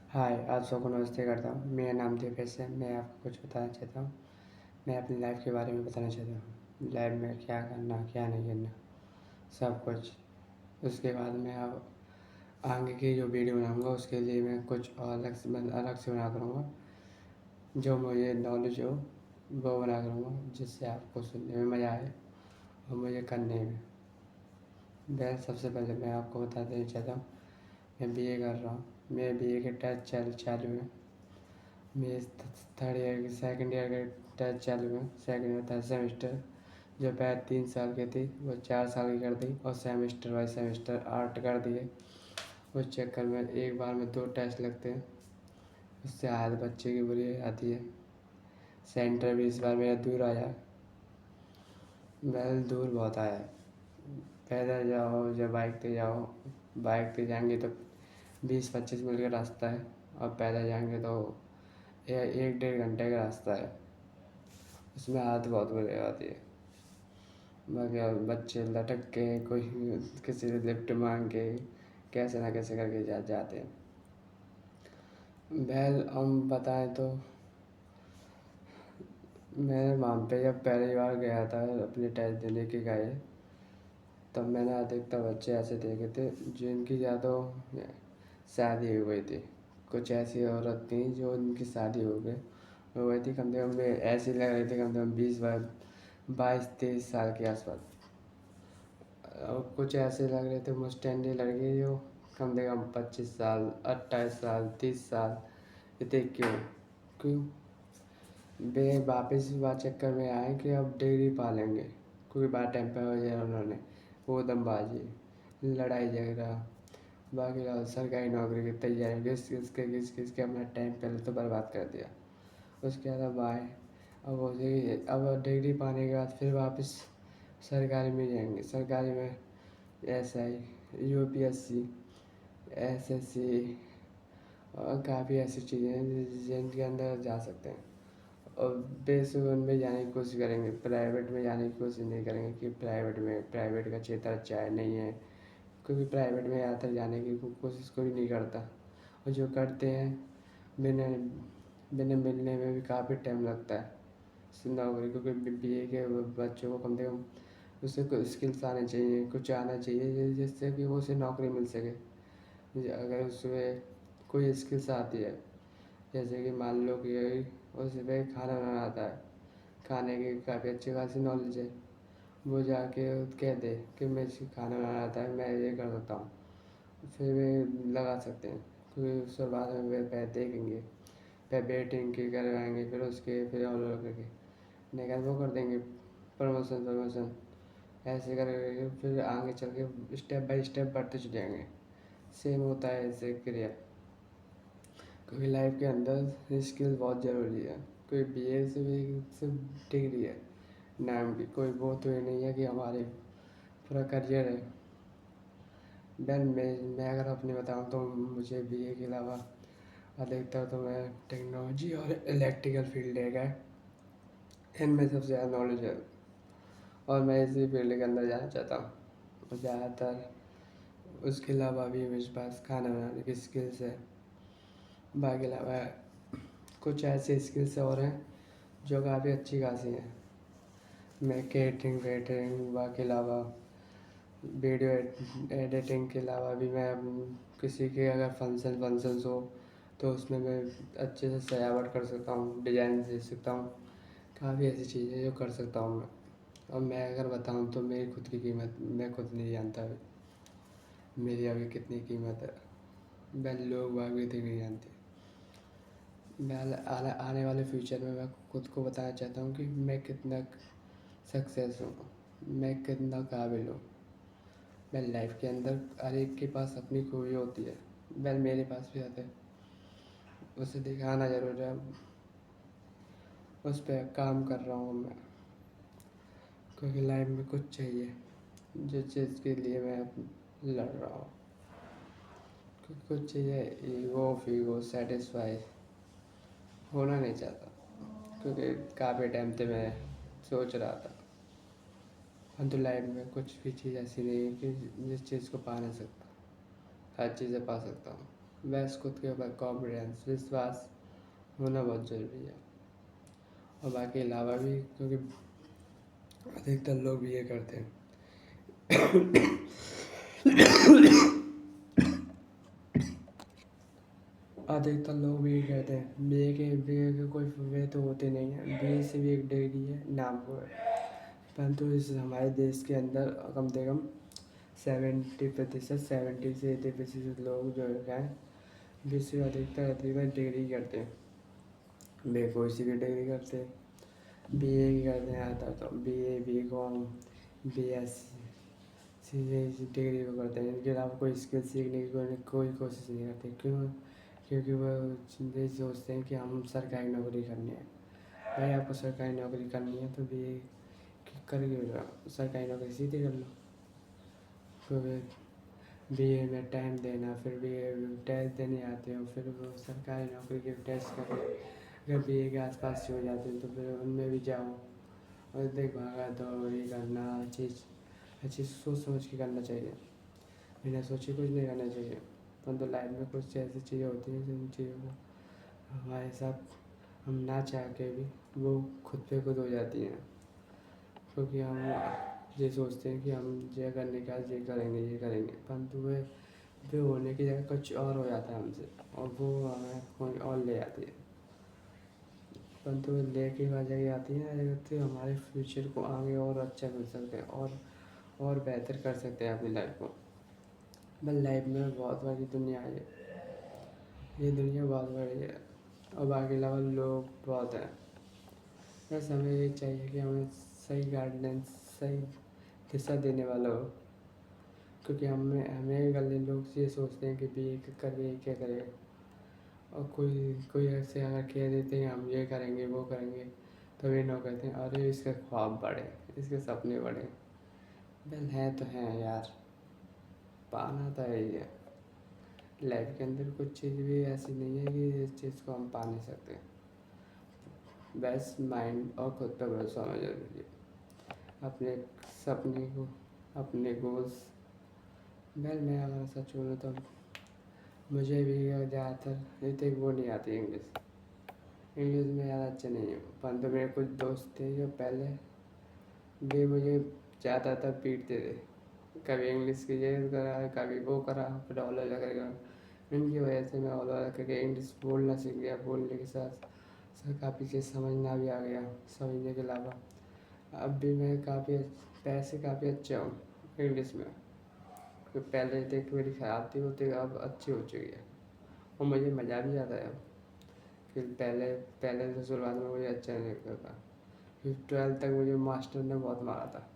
हाय, आप सबको नमस्ते करता हूँ। मेरा नाम दिपेश है। मैं आपको कुछ बताना चाहता हूँ। मैं अपनी लाइफ के बारे में बताना चाहता हूँ। लाइफ में क्या करना, क्या नहीं करना, सब कुछ। उसके बाद मैं अब आगे की जो वीडियो बनाऊँगा उसके लिए मैं कुछ और अलग से बना करूँगा। जो मुझे नॉलेज हो वो बना करूँगा, जिससे आपको सुनने में मज़ा आए और मुझे करने में। मैं सबसे पहले मैं आपको बता देना चाहता हूँ, मैं बीए कर रहा हूँ। मेरे बीए के टेस्ट चालू है। मेरे थर्ड ईयर की सेकंड ईयर के टेस्ट चालू है। सेकंड ईयर थर्ड सेमेस्टर जो पहले 3 साल की थी वो 4 साल की कर दी और सेमेस्टर बाई सेमेस्टर 8 कर दिए। उस चक्कर में एक बार में 2 टेस्ट लगते हैं। उससे हालत बच्चे की बुरी आती है। सेंटर भी इस बार मेरा दूर आया। वेल दूर बहुत आया है। पैदल जाओ या बाइक पे जाओ। बाइक पे जाएंगे तो 20-25 मिनट का रास्ता है और पैदल जाएंगे तो 1-1.5 घंटे का रास्ता है। उसमें हालत बहुत बुरी आती है। बाकी अब बच्चे लटक के कोई किसी से लिफ्ट मांग के कैसे ना कैसे करके जाते हैं। बैल हम बताएं तो मैं वहाँ पे जब पहली बार गया था अपने टेस्ट देने के गए, तब मैंने अधिकतर बच्चे ऐसे देखे थे जिनकी ज़्यादा शादी हो गई थी। कुछ ऐसी औरत थी जो उनकी शादी हो गई थी। कम से कम ऐसी लग रही थी, कम से कम 22-23 साल के आसपास। और कुछ ऐसे लग रहे थे मुस्टैंडी लड़के जो कम से कम 25 साल, 28 साल, 30 साल। इतने क्यों क्यों वे वापस इस बात चक्कर में आए कि अब डिग्री पा लेंगे। कोई बात टाइम पर हो जाए उन्होंने वो दमबाजी, लड़ाई झगड़ा, बाकी सरकारी नौकरी की तैयारी किस के अपना टाइम पहले तो बर्बाद कर दिया। उसके बाद अब आए, अब डिग्री पाने के बाद फिर वापस सरकारी में जाएंगे। सरकारी में SI, UPSC, SSC और काफ़ी ऐसी चीज़ें हैं जिनके अंदर जा सकते हैं। और बेसिक उनमें जाने की कोशिश करेंगे। प्राइवेट में जाने की कोशिश नहीं करेंगे कि प्राइवेट का क्षेत्र अच्छा है नहीं है, क्योंकि प्राइवेट में ज़्यादातर जाने की कोशिश कोई नहीं करता। और जो करते हैं बिना बिना मिलने में भी काफ़ी टाइम लगता है नौकरी, क्योंकि BA के बच्चों को कम से कम उससे कुछ स्किल्स आने चाहिए, कुछ आना चाहिए जिससे कि वो उसे नौकरी मिल सके। अगर उसमें कोई स्किल्स आती है, जैसे कि मान लो कि उसमें खाना बनाना आता है, खाने की काफ़ी अच्छी खासी नॉलेज है, वो जाके कह दे कि मुझे खाना बनाना आता है, मैं ये कर सकता हूँ, फिर वे लगा सकते हैं। क्योंकि उसके बाद में वे पहले देखेंगे, पहले वेटिंग की करवाएंगे, फिर उसके फिर और करके निकाल वो कर देंगे प्रमोशन ऐसे करके फिर आगे चल के स्टेप बाय स्टेप बढ़ते चले जाएंगे। सेम होता है ऐसे क्रिया, क्योंकि लाइफ के अंदर स्किल बहुत ज़रूरी है। कोई BA से भी सिर्फ डिग्री है नाम की, कोई वो तो ये नहीं है कि हमारे पूरा करियर है। मैं अगर अपनी बताऊँ तो मुझे BA के अलावा अधिकतर तो मैं टेक्नोलॉजी और इलेक्ट्रिकल फील्ड है, इनमें सबसे ज़्यादा नॉलेज है और मैं इसी फील्ड के अंदर जाना चाहता हूँ। ज़्यादातर उसके अलावा भी मेरे पास खाना बनाने की स्किल्स है। बाकी अलावा कुछ ऐसे स्किल्स और हैं जो काफ़ी अच्छी खासी हैं। मैं केटरिंग वेटरिंग, बाकी अलावा वीडियो एडिटिंग के अलावा भी मैं किसी के अगर फंक्शंस हो तो उसमें मैं अच्छे से सजावट कर सकता हूँ, डिज़ाइन दे सकता हूँ। काफ़ी ऐसी चीज़ें जो कर सकता हूँ मैं। और मैं अगर बताऊँ तो मेरी खुद की कीमत मैं खुद नहीं जानता अभी मेरी अभी कितनी कीमत है। मैं लोग बाग भी नहीं जानते। मैं आने वाले फ्यूचर में मैं खुद को बताना चाहता हूँ कि मैं कितना सक्सेस हूँ, मैं कितना काबिल हूँ। मैं लाइफ के अंदर हर एक के पास अपनी खूबी होती है, मेरे पास भी आते हैं, उसे दिखाना ज़रूर है। उस पर काम कर रहा हूँ मैं, क्योंकि लाइफ में कुछ चाहिए जिस चीज़ के लिए मैं लड़ रहा हूँ। क्योंकि कुछ चाहिए, ईगो फीगो सेटिस्फाई होना नहीं चाहता। क्योंकि काफ़ी टाइम से मैं सोच रहा था, परंतु लाइफ में कुछ भी चीज़ ऐसी नहीं है कि जिस चीज़ को पा नहीं सकता, हर चीज़ें पा सकता हूँ। बस खुद के ऊपर कॉन्फिडेंस विश्वास होना बहुत ज़रूरी है। और बाकी अलावा भी क्योंकि अधिकतर लोग भी ये करते हैं। अधिकतर लोग भी ये कहते हैं बी ए के कोई वे तो होते नहीं हैं। बी ए से भी एक डिग्री है, नाम को है, परंतु इस हमारे देश के अंदर कम से कम 70% 70 से 80% लोग जो है बी से अधिकतर डिग्री करते हैं। बी कोई सी भी डिग्री करते हैं, बी ए की करते हैं आता तो B A B Com B S C degree को करते हैं। इनके अलावा कोई स्किल सीखने की कोई कोशिश नहीं करते। क्यों? क्योंकि वो ये सोचते हैं कि हम सरकारी नौकरी करनी है। भाई आपको सरकारी नौकरी करनी है तो बी ए करके सरकारी नौकरी सीधे कर लो। क्योंकि बी ए में टाइम देना, फिर बी ए टेस्ट देने आते हो, फिर वो सरकारी नौकरी के टेस्ट करें। अगर बी ए के आसपास से हो जाते हैं तो फिर उनमें भी जाओ और देख भागा दौड़ी करना। अच्छी सोच समझ के करना चाहिए, बिना सोचे कुछ नहीं करना चाहिए। परंतु लाइफ में कुछ ऐसी चीज़ें होती हैं जिन चीज़ों को हमारे साथ हम ना चाह के भी वो खुद पे खुद हो जाती हैं। क्योंकि हम ये सोचते हैं कि हम ये करने का ये करेंगे, परंतु वे होने की जगह कुछ और हो जाता है हमसे, और वो हमें कोई और ले आती है। परंतु ले की वजह ये आती है तो हमारे फ्यूचर को आगे और अच्छा कर सकते हैं और बेहतर कर सकते हैं अपनी लाइफ को। बस लाइफ में बहुत बड़ी दुनिया है, ये दुनिया बहुत बड़ी है और बाकी अलावा लोग बहुत हैं। बस हमें ये चाहिए कि हमें सही गाइडेंस, सही दिशा देने वाला हो। क्योंकि हमें गले लोग ये सोचते हैं कि बी ए करके क्या करेगा, और कोई कोई ऐसे अगर कह देते हैं हम ये करेंगे वो करेंगे तो वे लोग कहते हैं अरे इसके ख्वाब बड़े, इसके सपने बड़े। वेल है तो हैं यार, पाना तो है ही है। लाइफ के अंदर कुछ चीज़ भी ऐसी नहीं है कि इस चीज़ को हम पा नहीं सकते। बस माइंड और खुद पर भरोसा होना जरूरी है, अपने सपने को, अपने गोल्स। वेल मैं अगर सच बोलूँ तो मुझे भी ज़्यादातर इतनी वो नहीं आती इंग्लिश में ज़्यादा अच्छा नहीं हूँ। परंतु मेरे कुछ दोस्त थे जो पहले वे मुझे ज़्यादातर पीटते थे, कभी इंग्लिश की ये करा, कभी वो करा, फिर ओला करेगा। इनकी वजह से मैं ओला करके इंग्लिश बोलना सीख गया। बोलने के साथ साथ काफ़ी चीज़ समझना भी आ गया। समझने के अलावा अब भी मैं काफ़ी अच्छा हूँ इंग्लिश में। तो पहले देख मेरी ख़राब थी, वो तो अब अच्छी हो चुकी है और मुझे मज़ा भी आता है अब। फिर पहले पहले तो शुरुआत में मुझे अच्छा नहीं लगता था। फिर 12th तक मुझे मास्टर ने बहुत मारा था।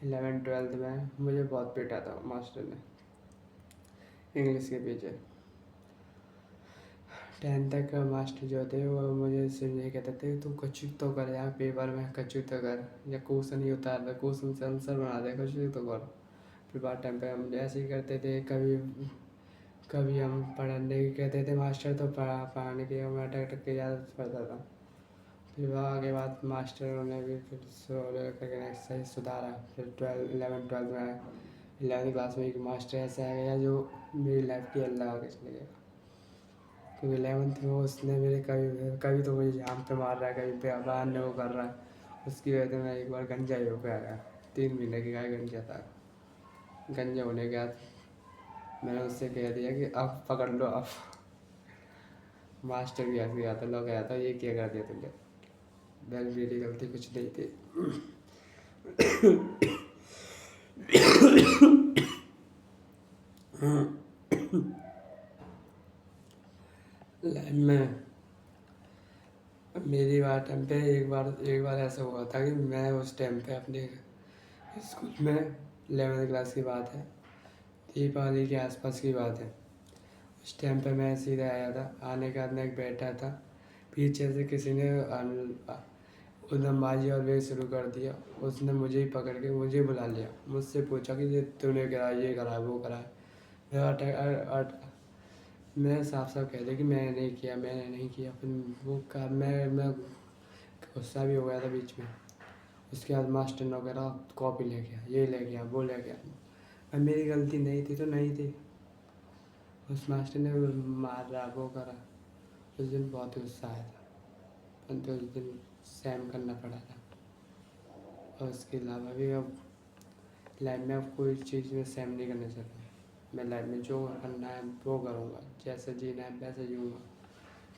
11th 12th में मुझे बहुत पीटा था मास्टर ने इंग्लिश के पीछे। 10th तक का मास्टर जो थे वो मुझे सिर्फ ये कहते थे तू कुछ तो कर यार, पेपर में कुछ तो कर, या क्वेश्चन ही उतार दे, क्वेश्चन से आंसर बना दे, कुछ तो कर। फिर बाद टाइम पे हम ऐसे ही करते थे। कभी कभी हम पढ़ने की कहते थे मास्टर तो पढ़ाने की मैं अटक अटक के ज़्यादा पढ़ता था। फिर वहाँ के बाद मास्टरों ने भी फिर करके सही सुधारा। फिर 11th 12th में आए। 11वीं क्लास में एक मास्टर ऐसा आ गया जो मेरी लाइफ की अल्लाह आगे चले गया। क्योंकि 11th में उसने मेरे कभी कभी तो मुझे जाम पे मार रहा है, कभी बयान ने वो कर रहा है। उसकी वजह से मैं एक बार गंजा ही होकर आया। 3 महीने की गाय गंजा था। गंजा होने के बाद मैंने उससे कह दिया कि अब पकड़ लो अब। मास्टर भी हंस गया था, लोग गया था ये क्या कर दिया तुमने। वेल मेरी गलती कुछ नहीं थी। लाइफ में मेरी बात टाइम पे एक बार ऐसा हुआ था कि मैं उस टाइम पे अपने स्कूल में 11th क्लास की बात है, दीपावली के आसपास की बात है। उस टाइम पे मैं सीधा आया था। आने के बाद मैं बैठा था, पीछे से किसी ने उधमबाजी और वे शुरू कर दिया। उसने मुझे ही पकड़ के मुझे बुला लिया, मुझसे पूछा कि ये तूने करा, ये करा, वो करा। मैं साफ साफ कह दिया कि मैंने नहीं किया। फिर वो का मैं गुस्सा भी हो गया था बीच में। उसके बाद मास्टर ने कहा कॉपी ले गया, ये ले गया, वो ले गया। अब मेरी गलती नहीं थी तो नहीं थी। उस मास्टर ने मारा वो करा। उस दिन बहुत ही गुस्सा आया था, परंतु उस दिन सहन करना पड़ा था। और उसके अलावा भी अब लाइफ में अब कोई चीज़ में सहन नहीं करना चाहता। मैं लाइफ में जो करना है वो करूँगा, जैसे जीना है वैसे जीऊँगा।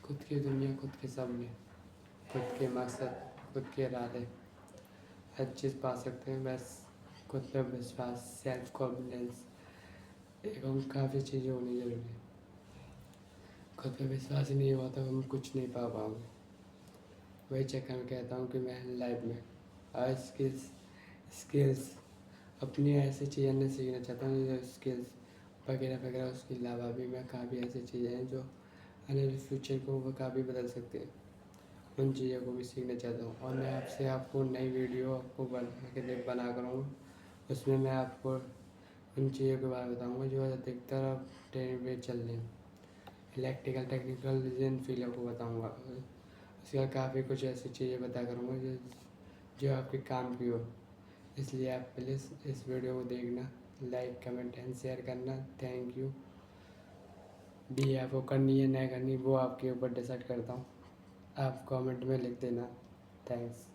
खुद की दुनिया, खुद के सपने, खुद के मकसद, खुद के इरादे, हर चीज़ पा सकते हैं। बस खुद पर विश्वास, सेल्फ कॉन्फिडेंस एवं काफ़ी चीज़ें होनी जरूरी है। खुद पे विश्वास ही नहीं हुआ तो हम कुछ नहीं पा पाओगे। वही चक्कर में कहता हूँ कि मैं लाइफ में स्किल्स स्किल्स अपनी ऐसी चीज़ें नहीं सीखना चाहता हूँ जो स्किल्स वगैरह वगैरह। उसके अलावा भी मैं काफ़ी ऐसी चीज़ें हैं जो आने वाले फ्यूचर को वो काफ़ी बदल सकते हैं, उन चीज़ों को भी सीखना चाहता हूँ। और मैं आपसे आपको नई वीडियो आपको बना करूँगा, उसमें मैं आपको उन चीज़ों के बारे में बताऊँगा जो अधिकतर अब ट्रेंड पे चल रही हैं। इलेक्ट्रिकल टेक्निकल डिज़ाइन फील्ड को बताऊँगा। उसके बाद काफ़ी कुछ ऐसी चीज़ें बता करूँगा जो जो आपके काम की हो। इसलिए आप प्लीज़ इस वीडियो को देखना, लाइक कमेंट एंड शेयर करना। Thank you. भी आपको करनी है नहीं करनी वो आपके ऊपर डिसाइड करता हूँ। आप कमेंट में लिख देना। थैंक्स।